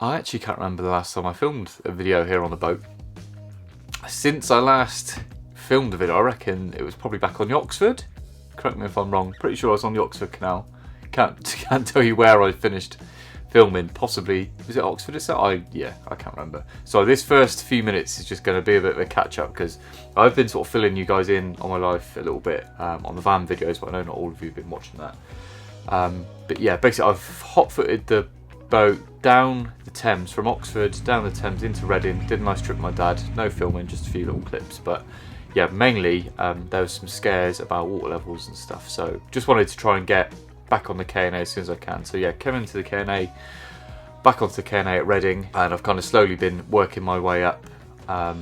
I actually can't remember the last time I filmed a video here on the boat. Since I last filmed a video, I reckon it was probably back on the Oxford. Correct me if I'm wrong. Pretty sure I was on the Oxford Canal. Can't tell you where I finished filming. Possibly, was it Oxford itself? I can't remember. So this first few minutes is just going to be a bit of a catch up because I've been sort of filling you guys in on my life a little bit on the van videos, but I know not all of you have been watching that. But yeah, basically I've hot-footed the boat down the Thames from Oxford down the Thames into Reading. Did a nice trip with my dad. No filming, just a few little clips, but yeah, mainly there was some scares about water levels and stuff, so just wanted to try and get back on the K&A as soon as I can. So yeah, came into the K&A, back onto the K&A at Reading, and I've kind of slowly been working my way up out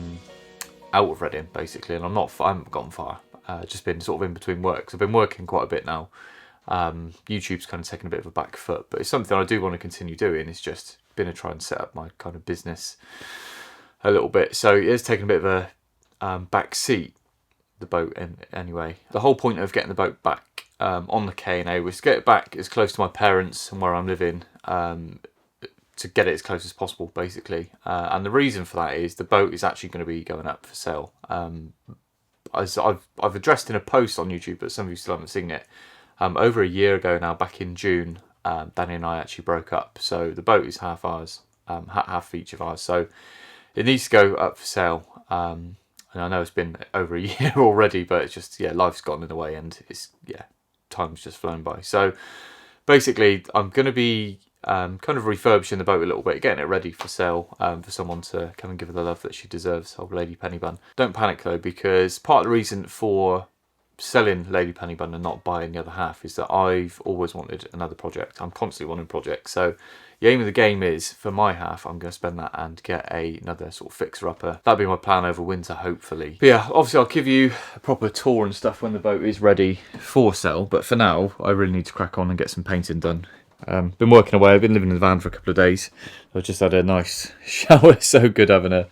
of Reading basically, and I haven't gone far, just been sort of in between work. So I've been working quite a bit now. YouTube's kind of taken a bit of a back foot, but it's something I do want to continue doing. It's just been to try and set up my kind of business a little bit, so it is taking a bit of a back seat, the boat. Anyway, the whole point of getting the boat back on the K&A was to get it back as close to my parents and where I'm living, to get it as close as possible basically, and the reason for that is the boat is actually going to be going up for sale. As I've addressed in a post on YouTube, but some of you still haven't seen it. Over a year ago now, back in June, Danny and I actually broke up. So the boat is half ours, half each of ours. So it needs to go up for sale. And I know it's been over a year already, but it's just, yeah, life's gotten in the way and it's, yeah, time's just flown by. So basically, I'm going to be kind of refurbishing the boat a little bit, getting it ready for sale for someone to come and give her the love that she deserves, old Lady Pennybun. Don't panic though, because part of the reason for selling Lady Pennybun and not buying the other half is that I've always wanted another project. I'm constantly wanting projects. So the aim of the game is, for my half, I'm going to spend that and get another sort of fixer-upper. That'll be my plan over winter, hopefully. But yeah, obviously I'll give you a proper tour and stuff when the boat is ready for sale. But for now, I really need to crack on and get some painting done. Been working away. I've been living in the van for a couple of days. I've just had a nice shower. So good having a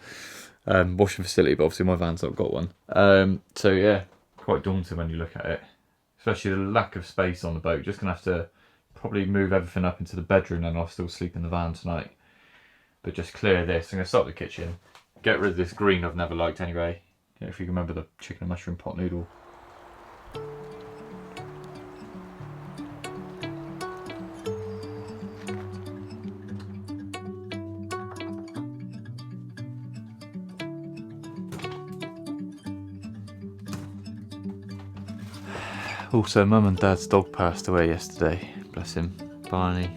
washing facility, but obviously my van's not got one. So yeah, quite daunting when you look at it, especially the lack of space on the boat. Just gonna have to probably move everything up into the bedroom, and I'll still sleep in the van tonight, but just clear this. I'm gonna start the kitchen, get rid of this green I've never liked anyway. If you can remember the chicken and mushroom pot noodle. Also, Mum and Dad's dog passed away yesterday. Bless him. Barney.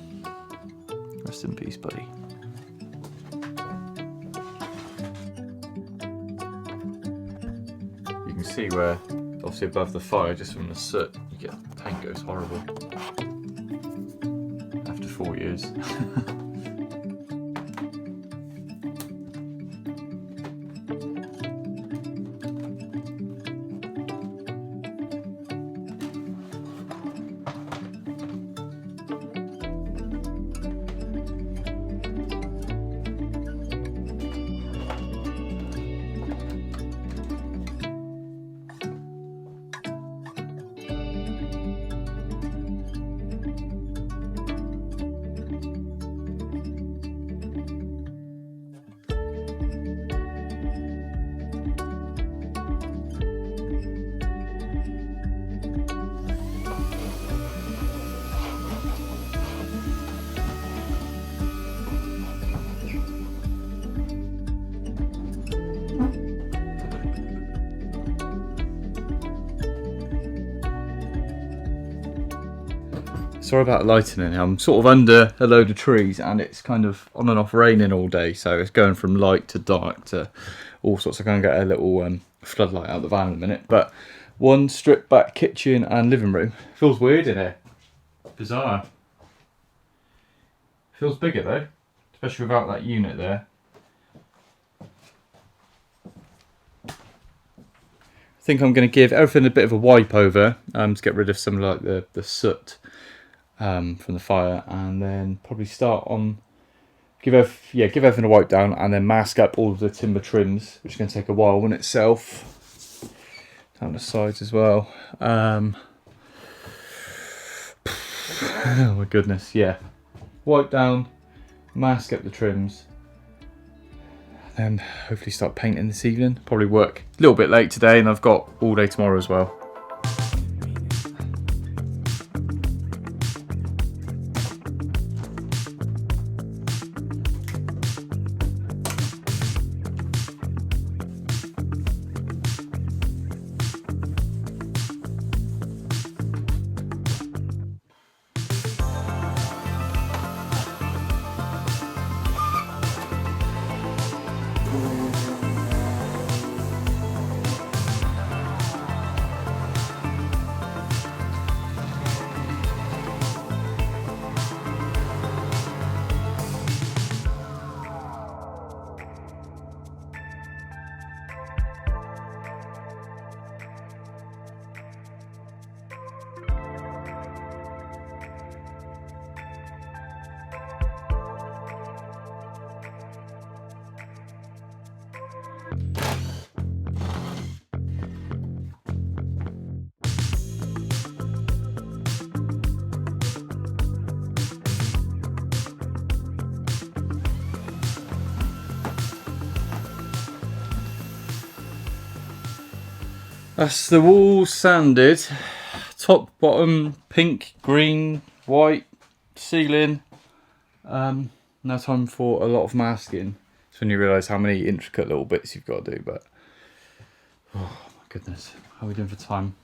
Rest in peace, buddy. You can see where, obviously above the fire, just from the soot, you get the paint goes horrible. After 4 years. Sorry about lighting. I'm sort of under a load of trees and it's kind of on and off raining all day, so it's going from light to dark to all sorts. I can't get a little floodlight out of the van in a minute. But one stripped back kitchen and living room. Feels weird in here. Bizarre. Feels bigger though, especially without that unit there. I think I'm going to give everything a bit of a wipe over to get rid of some like the soot from the fire, and then probably start on give everything a wipe down, and then mask up all of the timber trims, which is going to take a while in itself. Down the sides as well. Oh my goodness, yeah. Wipe down mask up the trims, and hopefully start painting this evening. Probably work a little bit late today, and I've got all day tomorrow as well. That's the wall sanded, top, bottom, pink, green, white, ceiling. Now time for a lot of masking. It's when you realise how many intricate little bits you've got to do, but oh my goodness, how are we doing for time?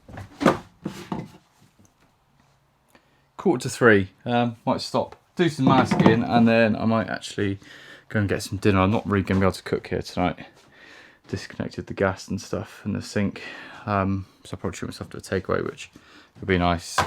2:45. Might stop, do some masking, and then I might actually go and get some dinner. I'm not really going to be able to cook here tonight. Disconnected the gas and stuff and the sink, so I'll probably treat myself to a takeaway, which would be nice.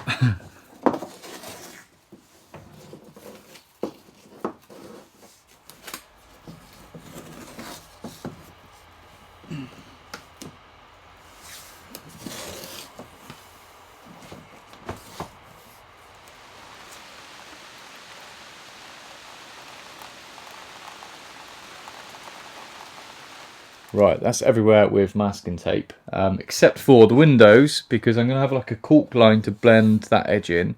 Right, that's everywhere with masking tape, except for the windows, because I'm going to have like a cork line to blend that edge in,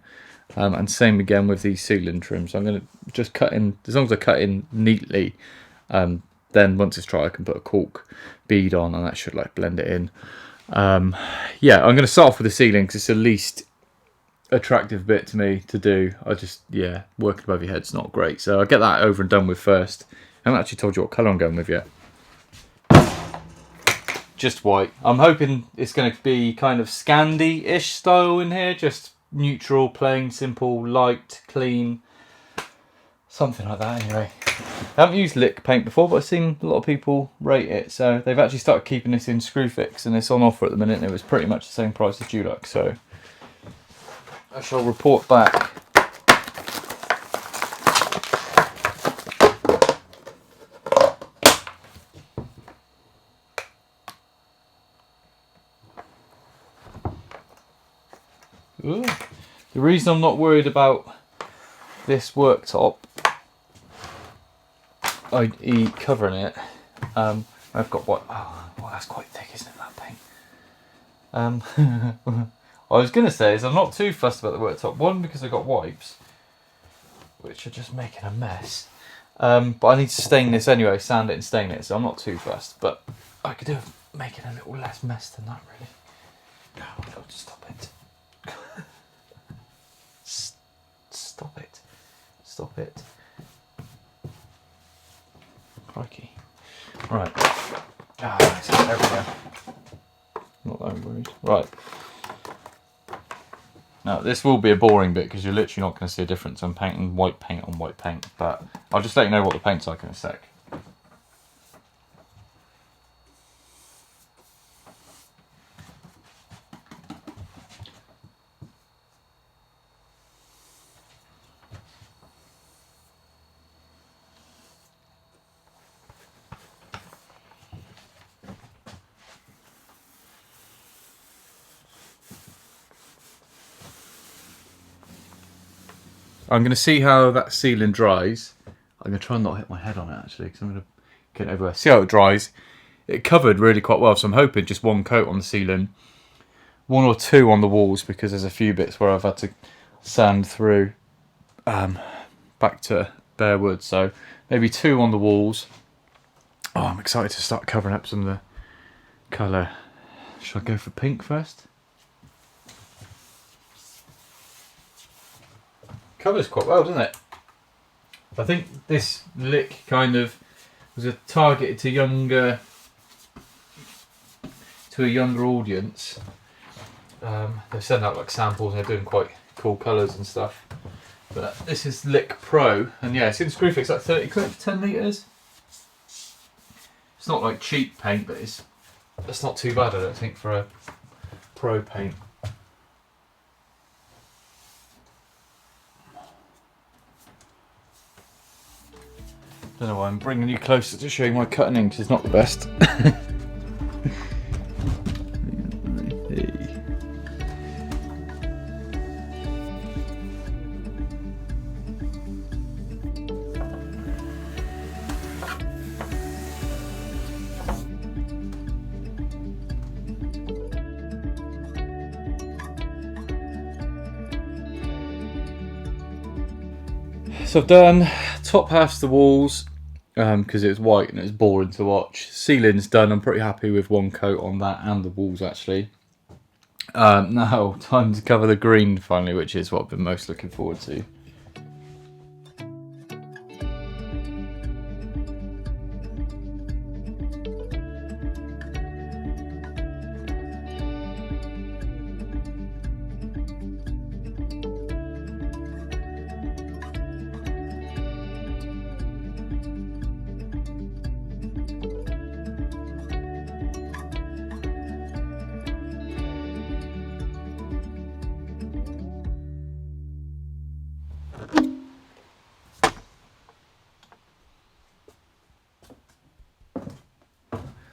and same again with these ceiling trims. So I'm going to just cut in, as long as I cut in neatly, then once it's dry I can put a cork bead on and that should like blend it in. Yeah, I'm going to start off with the ceiling because it's the least attractive bit to me to do. Yeah, working above your head's not great, so I'll get that over and done with first. I haven't actually told you what colour I'm going with yet. Just white. I'm hoping it's going to be kind of Scandi-ish style in here, just neutral, plain, simple, light, clean, something like that anyway. I haven't used lick paint before, but I've seen a lot of people rate it, so they've actually started keeping this in Screwfix, and it's on offer at the minute, and it was pretty much the same price as Dulux, so I shall report back. Ooh. The reason I'm not worried about this worktop, i.e. covering it, I've got what? Oh, well, that's quite thick, isn't it, that paint? What I was going to say is I'm not too fussed about the worktop. One, because I've got wipes, which are just making a mess. But I need to stain this anyway, sand it and stain it, so I'm not too fussed. But I could do with making a little less mess than that, really. No, I'll just stop it. Stop it. Stop it. Crikey. Right. Ah, it's everywhere. Not that I'm worried. Right. Now, this will be a boring bit because you're literally not going to see a difference. I'm painting white paint on white paint, but I'll just let you know what the paint's like in a sec. I'm going to see how that ceiling dries. I'm going to try and not hit my head on it actually, because I'm going to get it everywhere. See how it dries. It covered really quite well, so I'm hoping just one coat on the ceiling, one or two on the walls, because there's a few bits where I've had to sand through back to bare wood. So maybe 2 on the walls. Oh, I'm excited to start covering up some of the colour. Should I go for pink first? Covers quite well, doesn't it? I think this lick kind of was targeted to a younger audience. They send out like samples and they're doing quite cool colours and stuff. But this is Lick Pro, and yeah, it's in Screwfix, like 30 quid for 10 litres. It's not like cheap paint, but that's not too bad, I don't think, for a pro paint. Don't know why I'm bringing you closer to show you my cutting ink, 'cause it's not the best. So I've done top half of the walls because it was white and it was boring to watch. Ceiling's done. I'm pretty happy with one coat on that and the walls actually. Now time to cover the green finally, which is what I've been most looking forward to.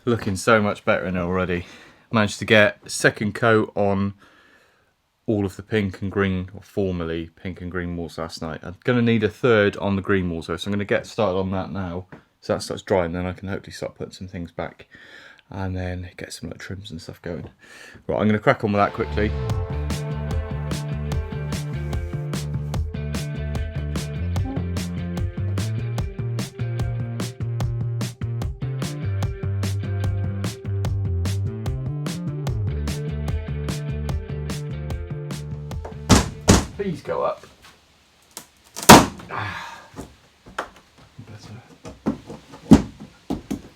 Looking so much better in it already. Managed to get a second coat on all of the pink and green, or formerly pink and green walls last night. I'm going to need a third on the green walls though, so I'm going to get started on that now. So that starts drying, then I can hopefully start putting some things back and then get some like trims and stuff going. Right, I'm going to crack on with that quickly. Please go up.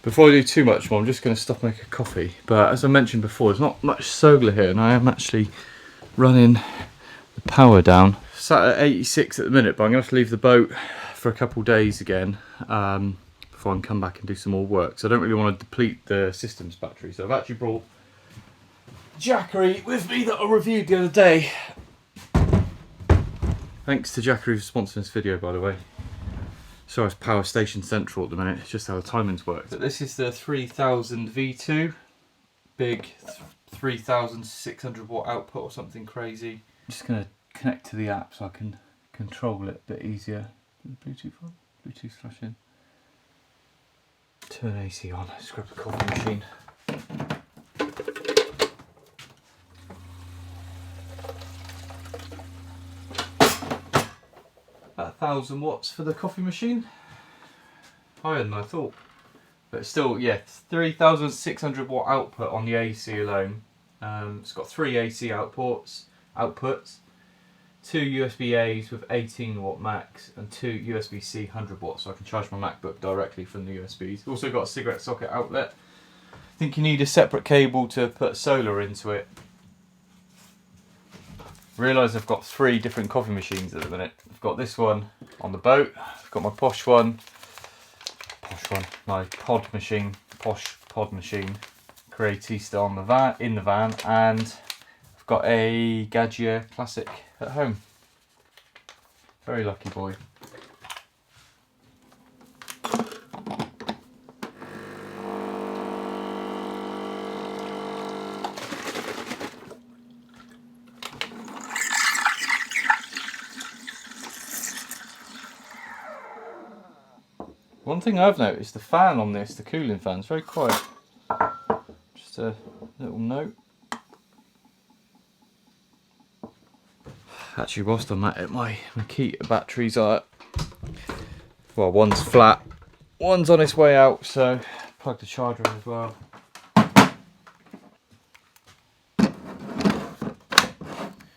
Before I do too much more, I'm just going to stop and make a coffee. But as I mentioned before, there's not much solar here, and I am actually running the power down. Sat at 86 at the minute, but I'm going to have to leave the boat for a couple of days again before I can come back and do some more work. So I don't really want to deplete the system's battery. So I've actually brought Jackery with me that I reviewed the other day. Thanks to Jackery for sponsoring this video, by the way. So it's Power Station Central at the minute, it's just how the timings work. But this is the 3000 V2, big 3600 watt output or something crazy. I'm just going to connect to the app so I can control it a bit easier. Bluetooth on? Bluetooth flash in. Turn AC on, let's grab the coffee machine. About 1000 watts for the coffee machine. Higher than I thought. But still, yeah, 3600 watt output on the AC alone. It's got 3 AC outputs, 2 USB A's with 18 watt max, and 2 USB-C 100 watts, so I can charge my MacBook directly from the USBs. Also got a cigarette socket outlet. I think you need a separate cable to put solar into it. Realise I've got 3 different coffee machines at the minute. I've got this one on the boat, I've got my posh one, my posh pod machine, Creatista on the in the van, and I've got a Jackery Classic at home. Very lucky boy. One thing I've noticed, the fan on this, the cooling fan, is very quiet. Just a little note. Actually, whilst I'm at it, my Keita batteries are Well, one's flat, one's on its way out, so plug the charger in as well.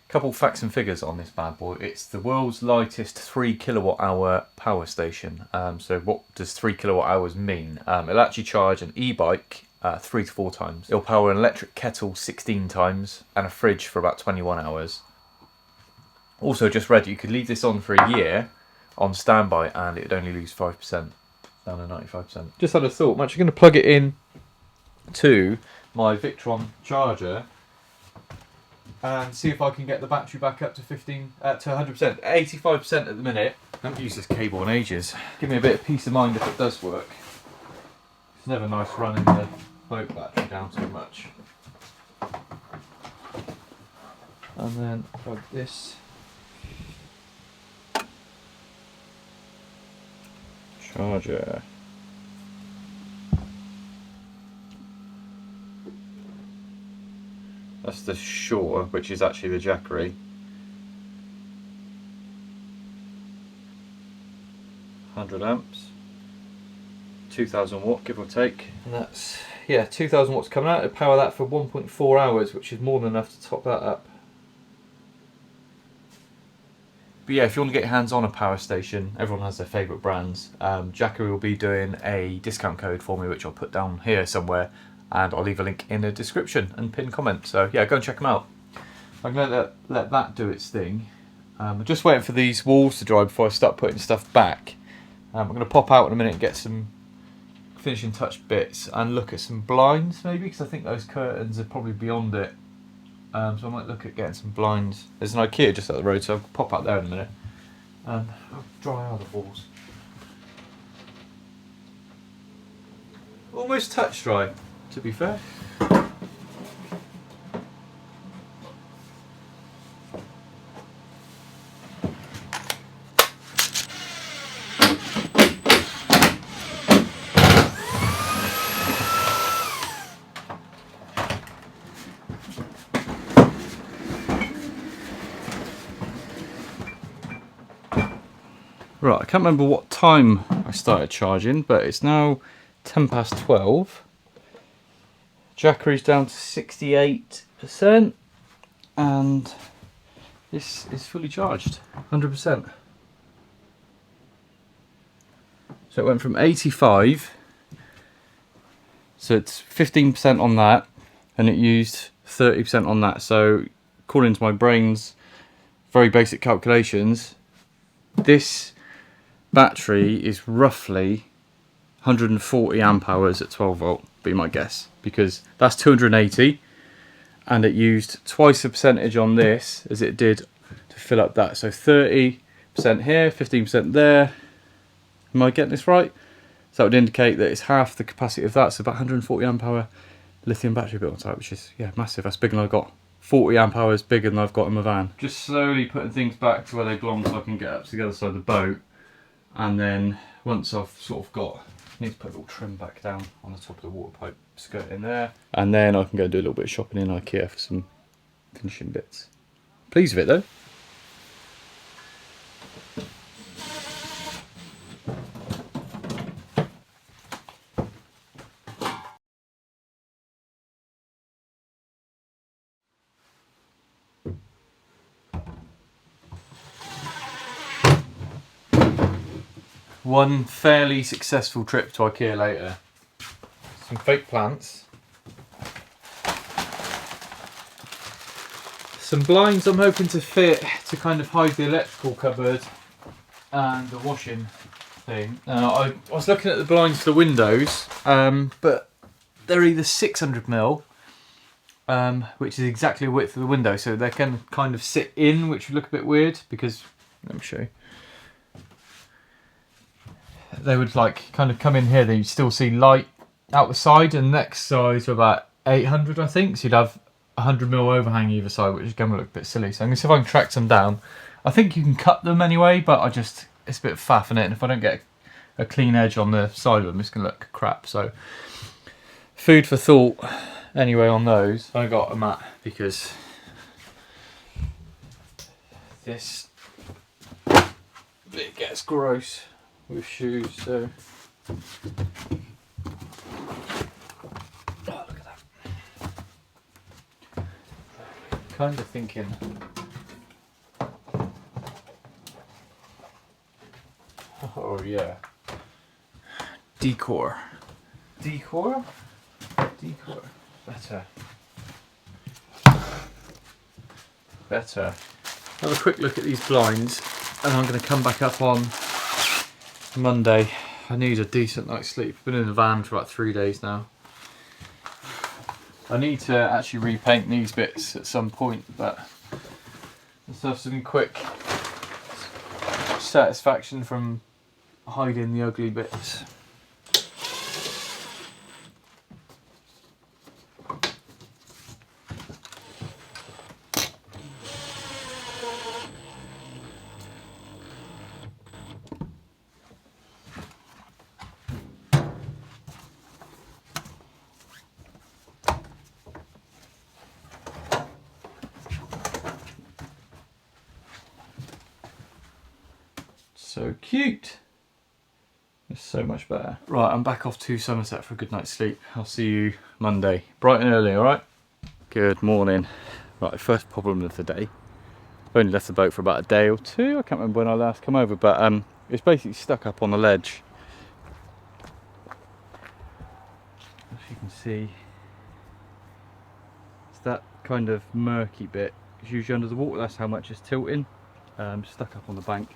Couple facts and figures on this bad boy. It's the world's lightest 3 kilowatt hour power station. So what does 3 kilowatt hours mean? It'll actually charge an e-bike 3 to 4 times. It'll power an electric kettle 16 times and a fridge for about 21 hours. Also, just read you could leave this on for a year on standby and it would only lose 5% down to 95%. Just had a thought. I'm actually going to plug it in to my Victron charger and see if I can get the battery back up to 100%, 85% at the minute. I haven't used this cable in ages. Give me a bit of peace of mind if it does work. It's never nice running the boat battery down too much. And then plug this charger. That's the Shore, which is actually the Jackery. 100 amps, 2000 watt, give or take. And that's, yeah, 2000 watts coming out. It'll power that for 1.4 hours, which is more than enough to top that up. But yeah, if you want to get your hands on a power station, everyone has their favourite brands. Jackery will be doing a discount code for me, which I'll put down here somewhere. And I'll leave a link in the description and pin comment. So yeah, go and check them out. I'm going to let that do its thing. I'm just waiting for these walls to dry before I start putting stuff back. I'm going to pop out in a minute and get some finishing touch bits and look at some blinds maybe, because I think those curtains are probably beyond it. So I might look at getting some blinds. There's an IKEA just up the road, so I'll pop out there in a minute. I'll dry out the walls. Almost touch dry, to be fair. Right, I can't remember what time I started charging, but it's now 12:10. Jackery's down to 68%, and this is fully charged, 100%. So it went from 85, so it's 15% on that, and it used 30% on that. So according to my brain's very basic calculations, this battery is roughly 140 amp hours at 12 volt, be my guess, because that's 280 and it used twice the percentage on this as it did to fill up that. So 30% here, 15% there. Am I getting this right? So that would indicate that it's half the capacity of that, so about 140 amp hour lithium battery built on site, which is, yeah, massive. That's bigger than I've got. 40 amp hours bigger than I've got in my van. Just slowly putting things back to where they belong so I can get up to the other side of the boat. And then once I've sort of got, I need to put a little trim back down on the top of the water pipe skirt in there. And then I can go do a little bit of shopping in IKEA for some finishing bits. Pleased with it though. One fairly successful trip to IKEA later. Some fake plants. Some blinds I'm hoping to fit to kind of hide the electrical cupboard and the washing thing. Now I was looking at the blinds for the windows, but they're either 600mm, which is exactly the width of the window, so they can kind of sit in, which would look a bit weird because, let me show you. They would like kind of come in here, then you'd still see light out the side, and next size are about 800 I think, so you'd have 100mm overhang either side, which is going to look a bit silly. So I'm going to see if I can track some down. I think you can cut them anyway, but it's a bit faff in it, and if I don't get a clean edge on the side of them, it's going to look crap. So food for thought anyway on those. I got a mat because this bit gets gross. with shoes, so oh, look at that. Kind of thinking oh yeah, decor, better. Have a quick look at these blinds, and I'm going to come back up on Monday. I need a decent night's sleep. I've been in the van for about 3 days now. I need to actually repaint these bits at some point, but let's have some quick satisfaction from hiding the ugly bits. So cute. It's so much better. Right, I'm back off to Somerset for a good night's sleep. I'll see you Monday, bright and early, alright? Good morning. Right, first problem of the day. I've only left the boat for about a day or two. I can't remember when I last come over, but it's basically stuck up on the ledge. As you can see, it's that kind of murky bit. It's usually under the water, that's how much it's tilting. Stuck up on the bank.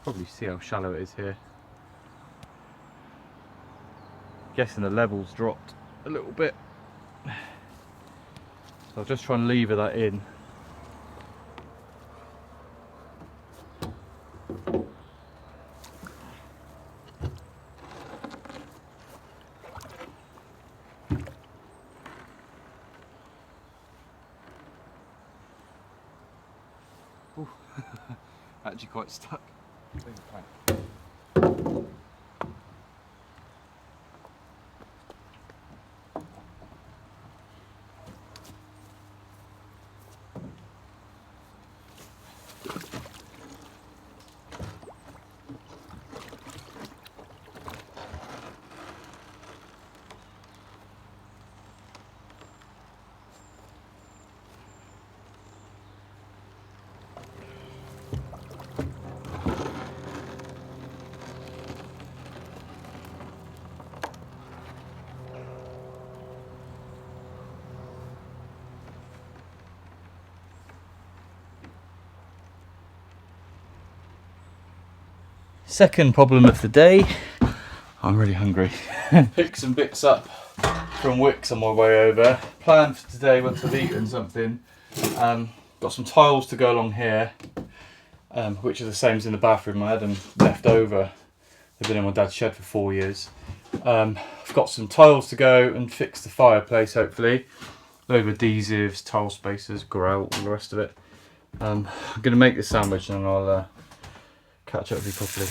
Probably see how shallow it is here. Guessing the level's dropped a little bit. So I'll just try and lever that in. Actually quite stuck. Second problem of the day. I'm really hungry. Pick some bits up from Wickes on my way over. Plan for today, once I've eaten something, got some tiles to go along here, which are the same as in the bathroom. I had them left over. They've been in my dad's shed for 4 years. I've got some tiles to go and fix the fireplace, hopefully. Load of adhesives, tile spacers, grout, all the rest of it. I'm going to make the sandwich and I'll catch up with you properly.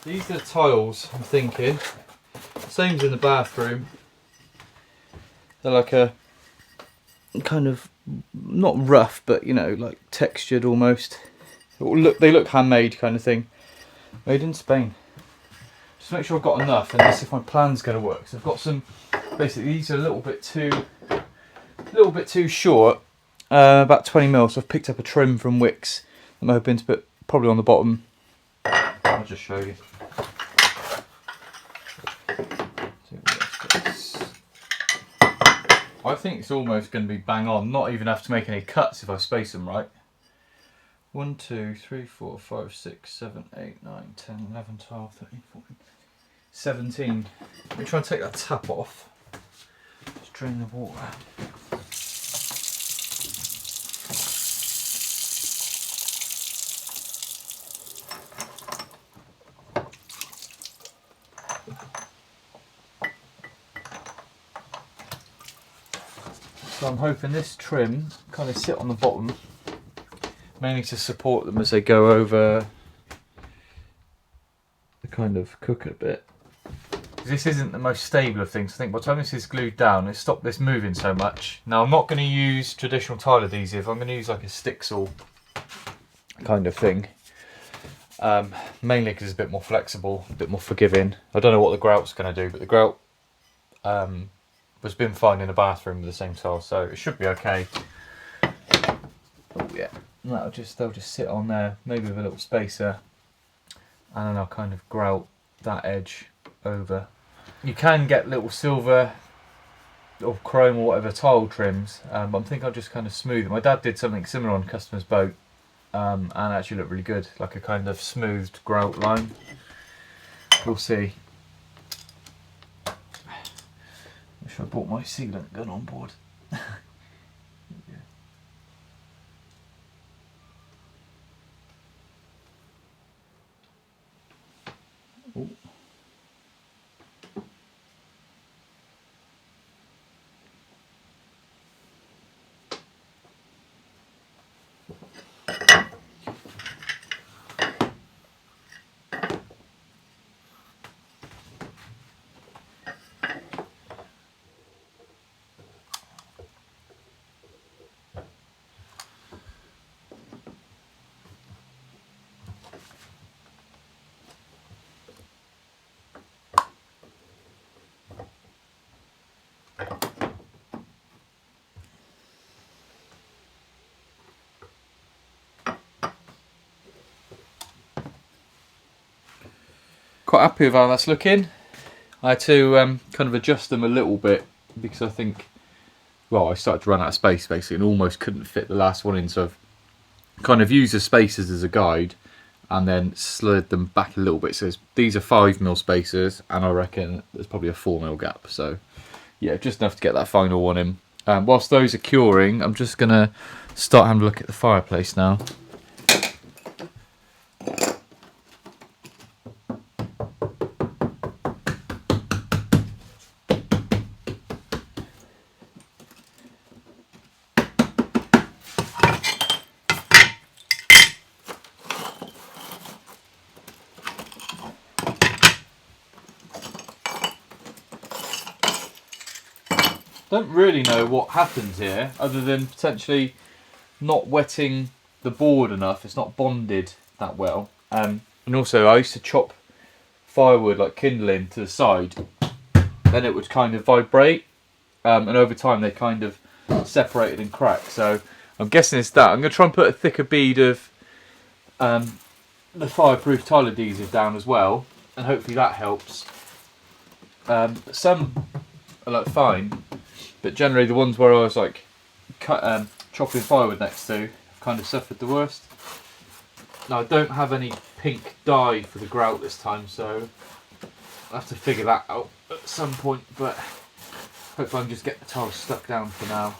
These are the tiles, I'm thinking. Same as in the bathroom. They're like a kind of, not rough, but you know, like textured almost. They look handmade kind of thing. Made in Spain. Just make sure I've got enough and this if my plan's going to work. So I've got some, basically these are a little bit too short, about 20 mil. So I've picked up a trim from Wickes. I'm hoping to put probably on the bottom. I'll just show you. I think it's almost going to be bang on. Not even have to make any cuts if I space them right. 1, 2, 3, 4, 5, 6, 7, 8, 9, 10, 11, 12, 13, 14, 17. Let me try and take that tap off. Just drain the water. So I'm hoping this trim kind of sit on the bottom, mainly to support them as they go over the kind of cook it a bit. This isn't the most stable of things. I think by the time this is glued down, it's stopped this moving so much. Now I'm not going to use traditional tile adhesive. I'm going to use like a stick saw kind of thing. Mainly because it's a bit more flexible, a bit more forgiving. I don't know what the grout's going to do, but the grout was been fine in the bathroom with the same tile, so it should be okay. Oh yeah, they'll just sit on there, maybe with a little spacer, and then I'll kind of grout that edge over. You can get little silver or chrome or whatever tile trims, but I think I'll just kind of smooth it. My dad did something similar on a customer's boat, and actually looked really good, like a kind of smoothed grout line. We'll see. Wish I brought my sealant gun on board. Ooh. Quite happy with how that's looking. I had to kind of adjust them a little bit because I think, well, I started to run out of space basically and almost couldn't fit the last one in, so I've kind of used the spacers as a guide and then slid them back a little bit. So these are 5mm spacers and I reckon there's probably a 4mm gap, so yeah, just enough to get that final one in. Whilst those are curing, I'm just going to start having a look at the fireplace now. Don't really know what happens here other than potentially not wetting the board enough. It's not bonded that well. And also I used to chop firewood like kindling to the side, then it would kind of vibrate, and over time they kind of separated and cracked. So I'm guessing it's that. I'm going to try and put a thicker bead of the fireproof tile adhesive down as well, and hopefully that helps. Some are like fine, but generally the ones where I was like chopping firewood next to have kind of suffered the worst. Now I don't have any pink dye for the grout this time, so I'll have to figure that out at some point, but hopefully I can just get the tiles stuck down for now.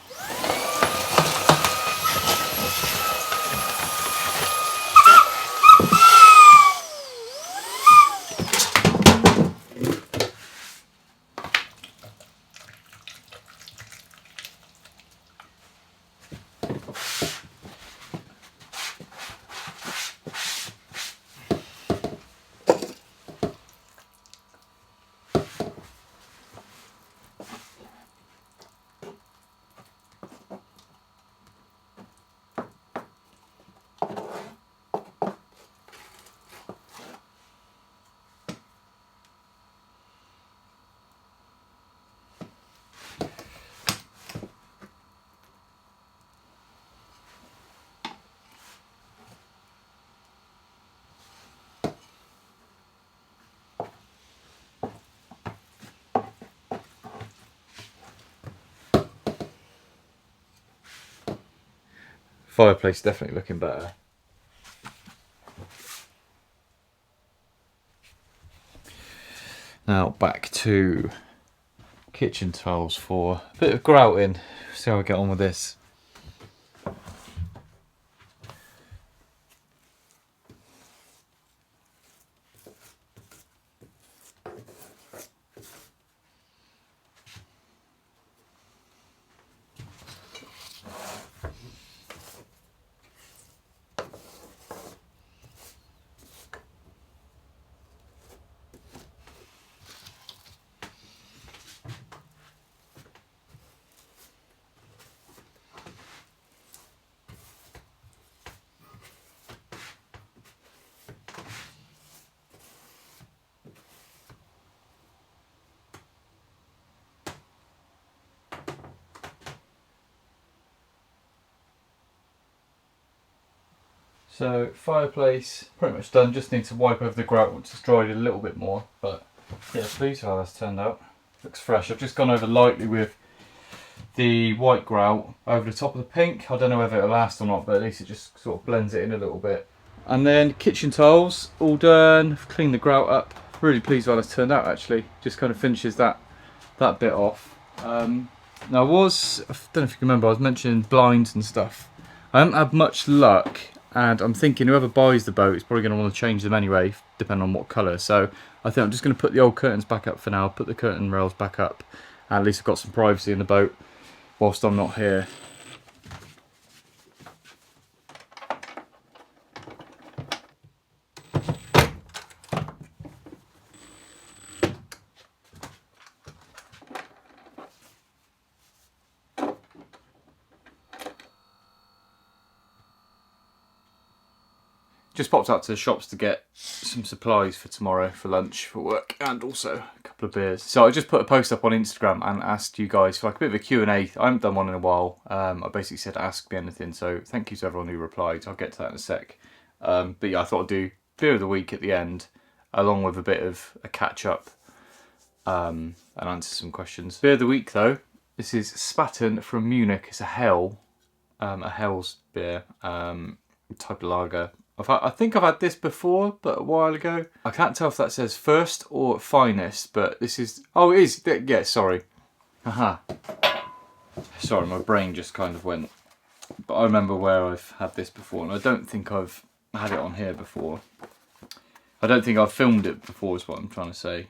Fireplace definitely looking better. Now back to kitchen tiles for a bit of grouting. See how I get on with this. So fireplace pretty much done, just need to wipe over the grout once it's dried a little bit more, but yeah, pleased with how that's turned out. Looks fresh. I've just gone over lightly with the white grout over the top of the pink. I don't know whether it'll last or not, but at least it just sort of blends it in a little bit. And then kitchen tiles, all done. I've cleaned the grout up. Really pleased with how that's turned out actually. Just kind of finishes that bit off. Now I don't know if you can remember, I was mentioning blinds and stuff. I haven't had much luck, and I'm thinking whoever buys the boat is probably going to want to change them anyway, depending on what colour. So I think I'm just going to put the old curtains back up for now, put the curtain rails back up, and at least I've got some privacy in the boat whilst I'm not here. Just popped out to the shops to get some supplies for tomorrow for lunch, for work, and also a couple of beers. So I just put a post up on Instagram and asked you guys for like a bit of a Q&A. I haven't done one in a while. I basically said ask me anything, so thank you to everyone who replied. I'll get to that in a sec. But yeah, I thought I'd do beer of the week at the end, along with a bit of a catch up and answer some questions. Beer of the week though, this is Spaten from Munich. It's a Hell's beer, type of lager. I think I've had this before, but a while ago. I can't tell if that says first or finest, but this is... Oh, it is. Yeah, sorry. Aha. Sorry, my brain just kind of went. But I remember where I've had this before, and I don't think I've had it on here before. I don't think I've filmed it before is what I'm trying to say.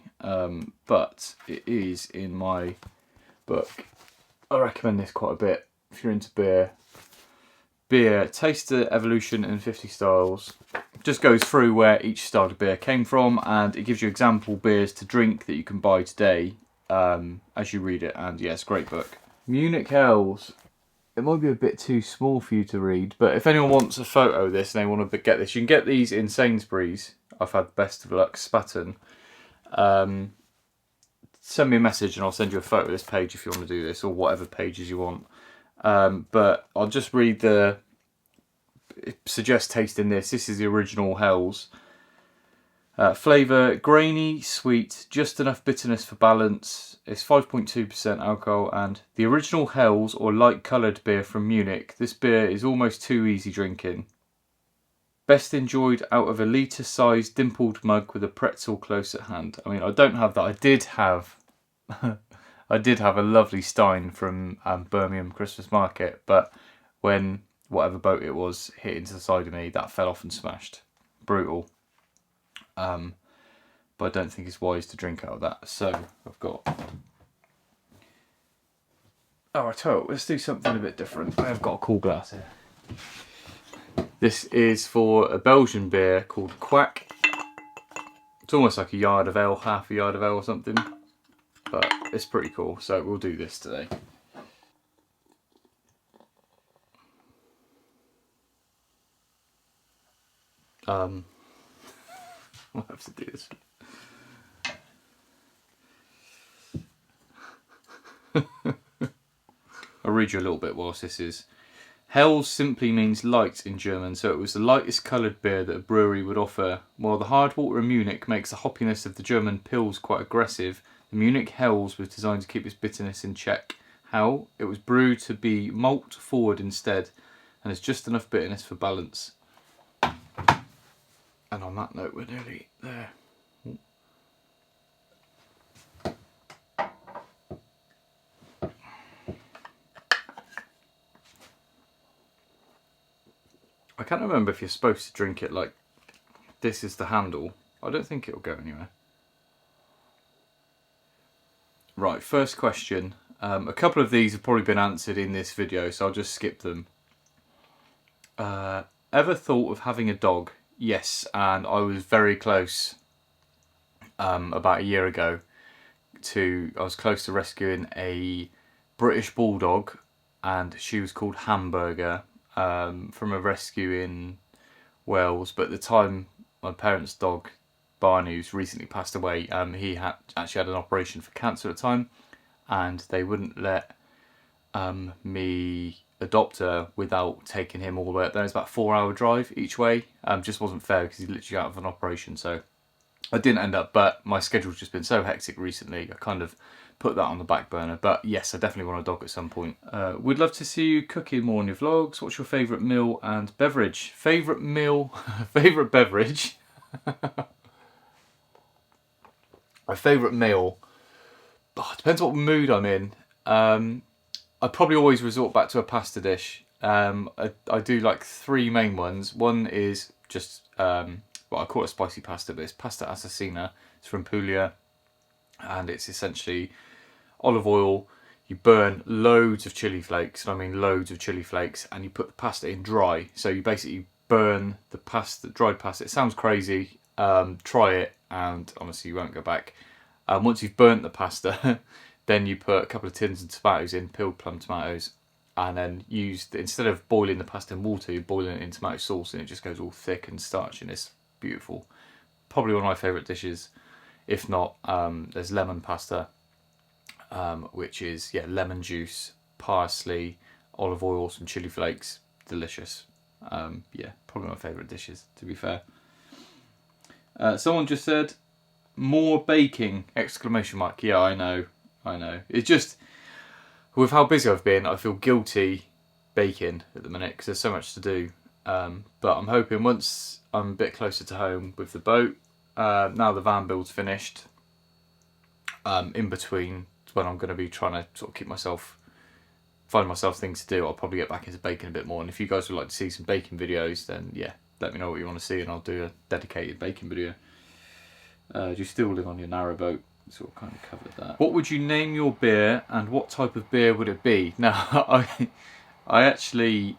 But it is in my book. I recommend this quite a bit if you're into beer. Beer, Taste the Evolution in 50 Styles. Just goes through where each style of beer came from, and it gives you example beers to drink that you can buy today as you read it. And yes, great book. Munich Hells. It might be a bit too small for you to read, but if anyone wants a photo of this and they want to get this, you can get these in Sainsbury's. I've had best of luck, Spaten. Send me a message and I'll send you a photo of this page if you want to do this, or whatever pages you want. But I'll just read it suggests tasting this. This is the original Hells. Flavour, grainy, sweet, just enough bitterness for balance. It's 5.2% alcohol, and the original Hells, or light coloured beer from Munich. This beer is almost too easy drinking. Best enjoyed out of a litre-sized dimpled mug with a pretzel close at hand. I mean, I don't have that. I did have... I did have a lovely stein from Birmingham Christmas Market, but when whatever boat it was hit into the side of me, that fell off and smashed. Brutal. But I don't think it's wise to drink out of that. So I've got... Oh, I tell you what, let's do something a bit different. I have got a cool glass here. This is for a Belgian beer called Quack. It's almost like a yard of ale, half a yard of ale or something. But it's pretty cool, so we'll do this today. I'll have to do this. I'll read you a little bit whilst this is. Hells simply means light in German, so it was the lightest coloured beer that a brewery would offer. While the hard water in Munich makes the hoppiness of the German Pils quite aggressive, the Munich Hells was designed to keep its bitterness in check. How? It was brewed to be malt forward instead, and has just enough bitterness for balance. And on that note, we're nearly there. I can't remember if you're supposed to drink it like this is the handle. I don't think it'll go anywhere. Right, first question. A couple of these have probably been answered in this video, so I'll just skip them. Ever thought of having a dog? Yes, and I was very close about a year ago I was close to rescuing a British Bulldog, and she was called Hamburger, from a rescue in Wales. But at the time, my parents' dog, Barney, who's recently passed away, he actually had an operation for cancer at the time, and they wouldn't let me adopter without taking him all the way up there. It's about a 4-hour drive each way. Just wasn't fair because he's literally out of an operation. So I didn't end up, but my schedule's just been so hectic recently. I kind of put that on the back burner. But yes, I definitely want a dog at some point. We'd love to see you cooking more on your vlogs. What's your favourite meal and beverage? Favourite meal, favourite beverage. My favourite meal, depends what mood I'm in. I probably always resort back to a pasta dish. I do like 3 main ones. One is just, well, I call it spicy pasta, but it's pasta assassina. It's from Puglia, and it's essentially olive oil. You burn loads of chili flakes, and I mean loads of chili flakes, and you put the pasta in dry. So you basically burn the pasta, dried pasta. It sounds crazy. Try it, and honestly, you won't go back. Once you've burnt the pasta, then you put a couple of tins of tomatoes in, peeled plum tomatoes, and then instead of boiling the pasta in water, you're boiling it in tomato sauce, and it just goes all thick and starchy, and it's beautiful. Probably one of my favourite dishes. If not, there's lemon pasta, which is lemon juice, parsley, olive oil, some chili flakes, delicious. Probably my favourite dishes, to be fair. Someone just said, more baking, exclamation mark. Yeah, I know. It's just, with how busy I've been, I feel guilty baking at the minute because there's so much to do. But I'm hoping once I'm a bit closer to home with the boat, now the van build's finished, in between when I'm going to be trying to sort of find myself things to do, I'll probably get back into baking a bit more. And if you guys would like to see some baking videos, then yeah, let me know what you want to see and I'll do a dedicated baking video. Do you still live on your narrowboat? Sort of kind of covered that. What would you name your beer and what type of beer would it be? Now, I actually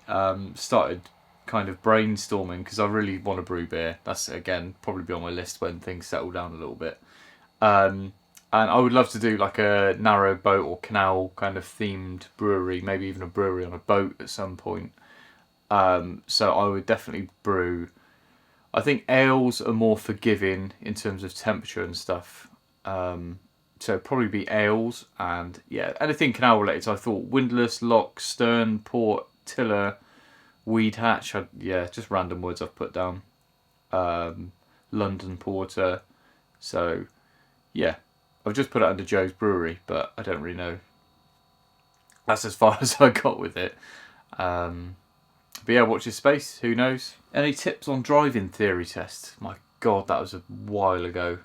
started kind of brainstorming because I really want to brew beer. That's, again, probably be on my list when things settle down a little bit. And I would love to do like a Narrowboat or Canal kind of themed brewery, maybe even a brewery on a boat at some point. So I would definitely brew. I think ales are more forgiving in terms of temperature and stuff. So probably be ales and anything Canal related. So I thought windlass, lock, stern, port, tiller, weed hatch. Just random words I've put down. London porter. So yeah, I've just put it under Joe's Brewery, but I don't really know. That's as far as I got with it. But yeah, watch your space. Who knows? Any tips on driving theory tests? My God, that was a while ago.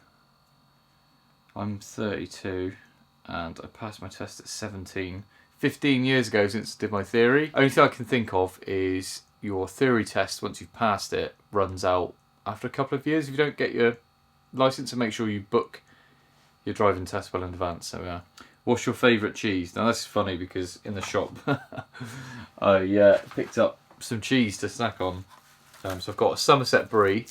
I'm 32 and I passed my test at 17. 15 years ago since I did my theory. Only thing I can think of is your theory test, once you've passed it, runs out after a couple of years if you don't get your licence, and make sure you book your driving test well in advance. So yeah. What's your favourite cheese? Now that's funny because in the shop I picked up some cheese to snack on. So I've got a Somerset Brie.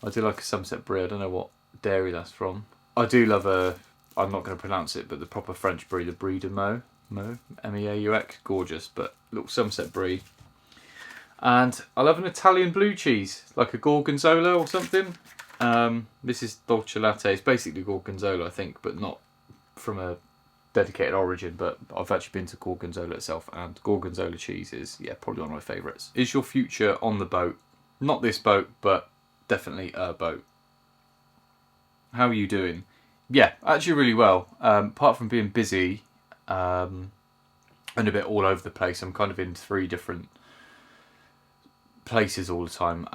I do like a Somerset Brie. I don't know what dairy that's from. I do love I'm not going to pronounce it, but the proper French Brie, the Brie de Meaux. M-E-A-U-X. Gorgeous, but little Somerset Brie. And I love an Italian blue cheese, like a Gorgonzola or something. This is Dolce Latte. It's basically Gorgonzola, I think, but not from a dedicated origin. But I've actually been to Gorgonzola itself, and Gorgonzola cheese is, probably one of my favourites. Is your future on the boat? Not this boat, but definitely a boat. How are you doing? Yeah, actually really well. Apart from being busy and a bit all over the place, I'm kind of in 3 different places all the time,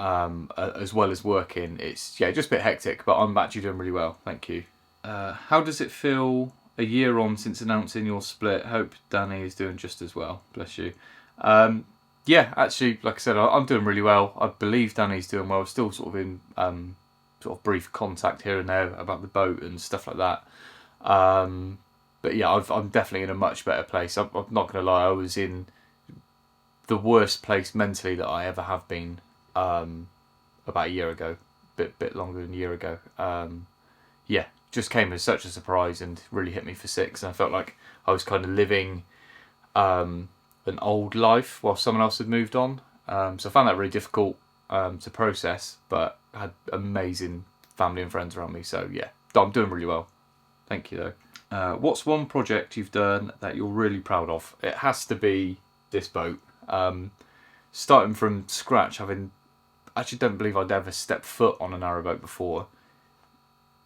as well as working. It's just a bit hectic, but I'm actually doing really well, thank you. How does it feel a year on since announcing your split? Hope Danny is doing just as well, bless you. Actually, like I said, I'm doing really well. I believe Danny's doing well. Still sort of in sort of brief contact here and there about the boat and stuff like that. But yeah, I'm definitely in a much better place. I'm not going to lie, I was in the worst place mentally that I ever have been about a year ago, bit longer than a year ago. Just came as such a surprise and really hit me for 6. And I felt like I was kind of living an old life while someone else had moved on. So I found that really difficult to process, but I had amazing family and friends around me. So yeah, I'm doing really well. Thank you though. What's one project you've done that you're really proud of? It has to be this boat. Starting from scratch, I actually don't believe I'd ever stepped foot on a narrowboat before.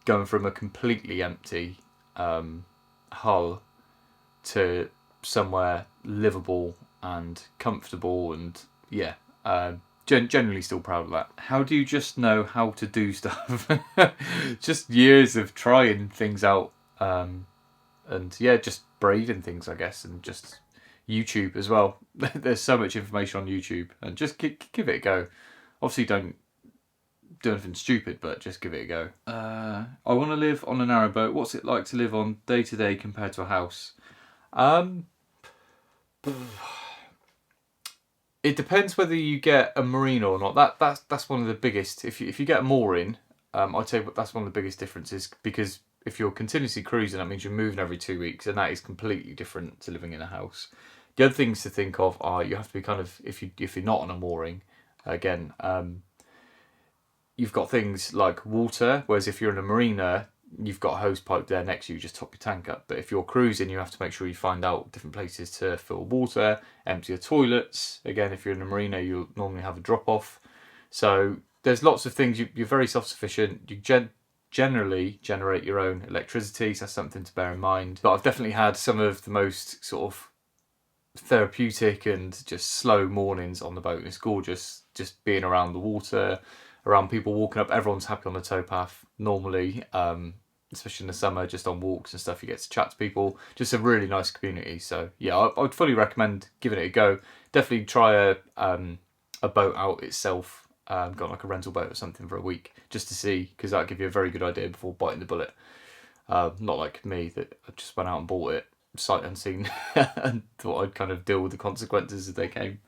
Going from a completely empty hull to somewhere livable and comfortable, and yeah, generally still proud of that. How do you just know how to do stuff? Just years of trying things out, and yeah, just braving things, I guess, and just YouTube as well. There's so much information on YouTube, and just give it a go. Obviously, don't do anything stupid, but just give it a go. I want to live on a narrowboat. What's it like to live on day to day compared to a house? It depends whether you get a marina or not. That's one of the biggest. If you get a mooring, I'd say that's one of the biggest differences, because if you're continuously cruising, that means you're moving every 2 weeks, and that is completely different to living in a house. The other things to think of are you have to be kind of, if you're not on a mooring, again, you've got things like water, whereas if you're in a marina, you've got a hose pipe there next to you, just top your tank up. But if you're cruising, you have to make sure you find out different places to fill water, empty your toilets. Again, if you're in a marina, you'll normally have a drop off. So there's lots of things. You're very self-sufficient. You generally generate your own electricity, so that's something to bear in mind. But I've definitely had some of the most sort of therapeutic and just slow mornings on the boat. It's gorgeous just being around the water, around people walking up. Everyone's happy on the towpath normally, especially in the summer, just on walks and stuff. You get to chat to people. Just a really nice community. So yeah, I would fully recommend giving it a go. Definitely try a boat out itself. Got like a rental boat or something for a week just to see, because that'll give you a very good idea before biting the bullet. Not like me, that I just went out and bought it sight unseen and thought I'd kind of deal with the consequences as they came.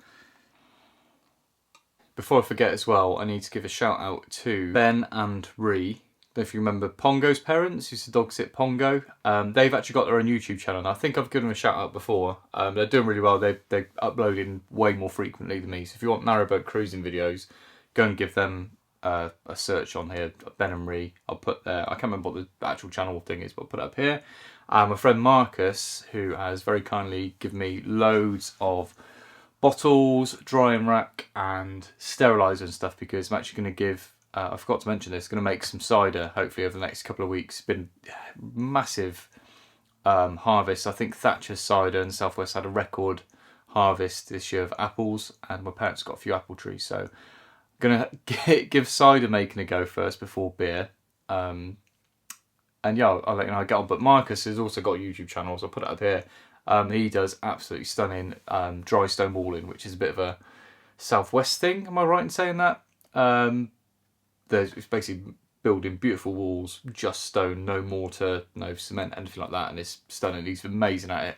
Before I forget as well, I need to give a shout out to Ben and Ree. If you remember Pongo's parents, used to dog sit Pongo. They've actually got their own YouTube channel, and I think I've given them a shout out before. They're doing really well. They're uploading way more frequently than me. So if you want narrowboat cruising videos, go and give them a search on here, Ben and Ree. I'll put there. I can't remember what the actual channel thing is, but I'll put it up here. My friend Marcus, who has very kindly given me loads of bottles, drying rack, and steriliser and stuff, because I'm actually going to give, I forgot to mention this, going to make some cider hopefully over the next couple of weeks. It's been massive harvest. I think Thatcher's cider and Southwest had a record harvest this year of apples, and my parents got a few apple trees, so I'm going to give cider making a go first before beer. And yeah, I'll let you know how I get on. But Marcus has also got a YouTube channel, so I'll put it up here. He does absolutely stunning dry stone walling, which is a bit of a Southwest thing. Am I right in saying that? It's basically building beautiful walls, just stone, no mortar, no cement, anything like that. And it's stunning. He's amazing at it.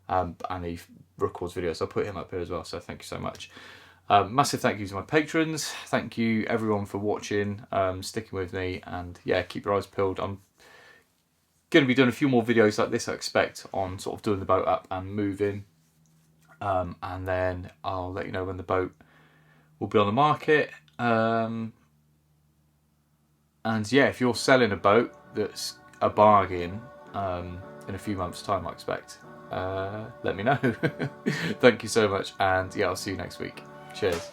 And he records videos. So I'll put him up here as well. So thank you so much. Massive thank you to my patrons. Thank you everyone for watching, sticking with me. And yeah, keep your eyes peeled. I'm going to be doing a few more videos like this, I expect, on sort of doing the boat up and moving, and then I'll let you know when the boat will be on the market, and yeah, if you're selling a boat that's a bargain in a few months time, I expect, let me know. Thank you so much, and yeah, I'll see you next week. Cheers.